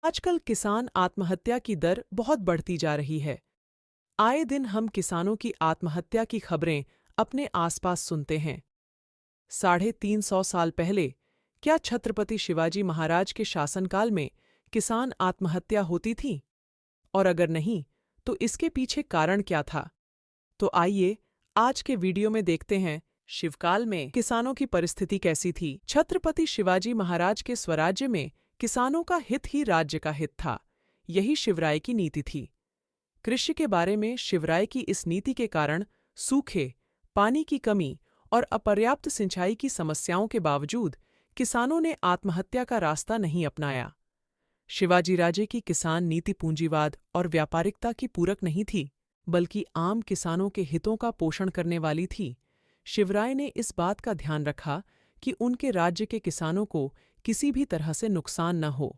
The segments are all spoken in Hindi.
आजकल किसान आत्महत्या की दर बहुत बढ़ती जा रही है। आए दिन हम किसानों की आत्महत्या की खबरें अपने आसपास सुनते हैं। 350 साल पहले क्या छत्रपति शिवाजी महाराज के शासनकाल में किसान आत्महत्या होती थी? और अगर नहीं, तो इसके पीछे कारण क्या था? तो आइए आज के वीडियो में देखते हैं शिवकाल में किसानों की परिस्थिति कैसी थी। छत्रपति शिवाजी महाराज के स्वराज्य में किसानों का हित ही राज्य का हित था। यही शिवराय की नीति थी। कृषि के बारे में शिवराय की इस नीति के कारण सूखे, पानी की कमी और अपर्याप्त सिंचाई की समस्याओं के बावजूद किसानों ने आत्महत्या का रास्ता नहीं अपनाया। शिवाजी राजे की किसान नीति पूंजीवाद और व्यापारिकता की पूरक नहीं थी, बल्कि आम किसानों के हितों का पोषण करने वाली थी। शिवराय ने इस बात का ध्यान रखा कि उनके राज्य के किसानों को किसी भी तरह से नुकसान न हो।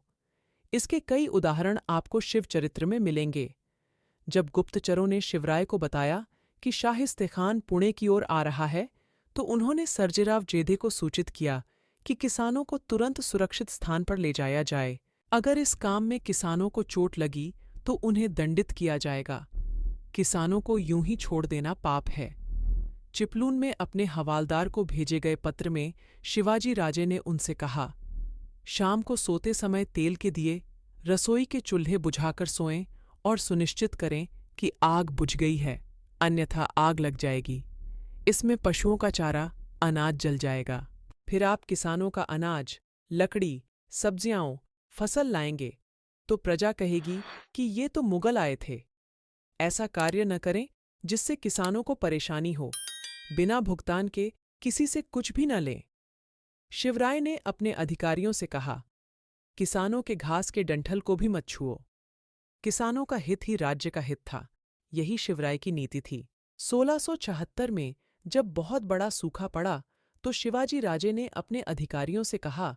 इसके कई उदाहरण आपको शिवचरित्र में मिलेंगे। जब गुप्तचरों ने शिवराय को बताया कि शाहिस्ते खान पुणे की ओर आ रहा है, तो उन्होंने सर्जेराव जेधे को सूचित किया कि किसानों को तुरंत सुरक्षित स्थान पर ले जाया जाए। अगर इस काम में किसानों को चोट लगी तो उन्हें दंडित किया जाएगा। किसानों को यूं ही छोड़ देना पाप है। चिपलून में अपने हवालदार को भेजे गए पत्र में शिवाजी राजे ने उनसे कहा, शाम को सोते समय तेल के दिए रसोई के चूल्हे बुझाकर सोएं और सुनिश्चित करें कि आग बुझ गई है, अन्यथा आग लग जाएगी। इसमें पशुओं का चारा, अनाज जल जाएगा। फिर आप किसानों का अनाज, लकड़ी, सब्जियां, फसल लाएंगे तो प्रजा कहेगी कि ये तो मुगल आए थे। ऐसा कार्य न करें जिससे किसानों को परेशानी हो। बिना भुगतान के किसी से कुछ भी न लें। शिवराय ने अपने अधिकारियों से कहा, किसानों के घास के डंठल को भी मत छुओ। किसानों का हित ही राज्य का हित था। यही शिवराय की नीति थी। 1674 में जब बहुत बड़ा सूखा पड़ा तो शिवाजी राजे ने अपने अधिकारियों से कहा,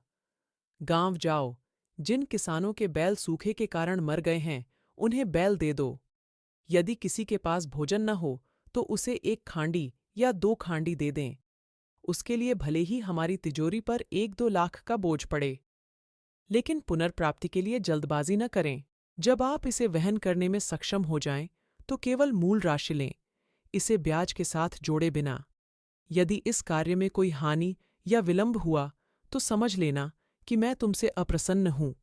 गांव जाओ, जिन किसानों के बैल सूखे के कारण मर गए हैं उन्हें बैल दे दो। यदि किसी के पास भोजन न हो तो उसे 1 खांडी या 2 खांडी दे दें। उसके लिए भले ही हमारी तिजोरी पर 1-2 लाख का बोझ पड़े, लेकिन पुनर्प्राप्ति के लिए जल्दबाजी न करें। जब आप इसे वहन करने में सक्षम हो जाएं, तो केवल मूल राशि लें, इसे ब्याज के साथ जोड़े बिना। यदि इस कार्य में कोई हानि या विलंब हुआ तो समझ लेना कि मैं तुमसे अप्रसन्न हूं।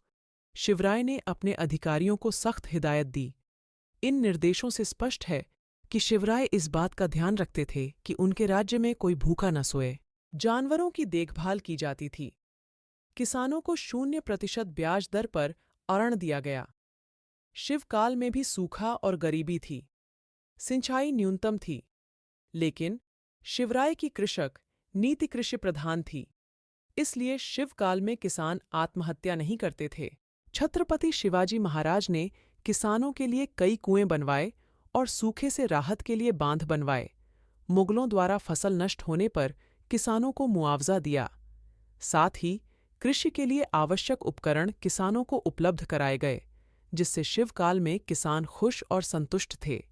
शिवराय ने अपने अधिकारियों को सख्त हिदायत दी। इन निर्देशों से स्पष्ट है कि शिवराय इस बात का ध्यान रखते थे कि उनके राज्य में कोई भूखा न सोए। जानवरों की देखभाल की जाती थी। किसानों को 0% ब्याज दर पर अरण दिया गया। शिवकाल में भी सूखा और गरीबी थी। सिंचाई न्यूनतम थी, लेकिन शिवराय की कृषक नीति कृषि प्रधान थी, इसलिए शिवकाल में किसान आत्महत्या नहीं करते थे। छत्रपति शिवाजी महाराज ने किसानों के लिए कई कुएं बनवाए और सूखे से राहत के लिए बांध बनवाए। मुगलों द्वारा फसल नष्ट होने पर किसानों को मुआवजा दिया। साथ ही कृषि के लिए आवश्यक उपकरण किसानों को उपलब्ध कराए गए, जिससे शिवकाल में किसान खुश और संतुष्ट थे।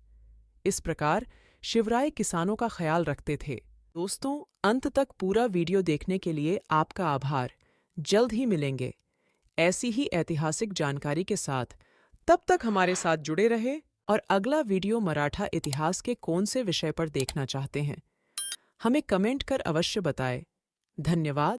इस प्रकार शिवराय किसानों का ख्याल रखते थे। दोस्तों, अंत तक पूरा वीडियो देखने के लिए आपका आभार। जल्द ही मिलेंगे ऐसी ही ऐतिहासिक जानकारी के साथ। तब तक हमारे साथ जुड़े रहे और अगला वीडियो मराठा इतिहास के कौन से विषय पर देखना चाहते हैं, हमें कमेंट कर अवश्य बताएं। धन्यवाद।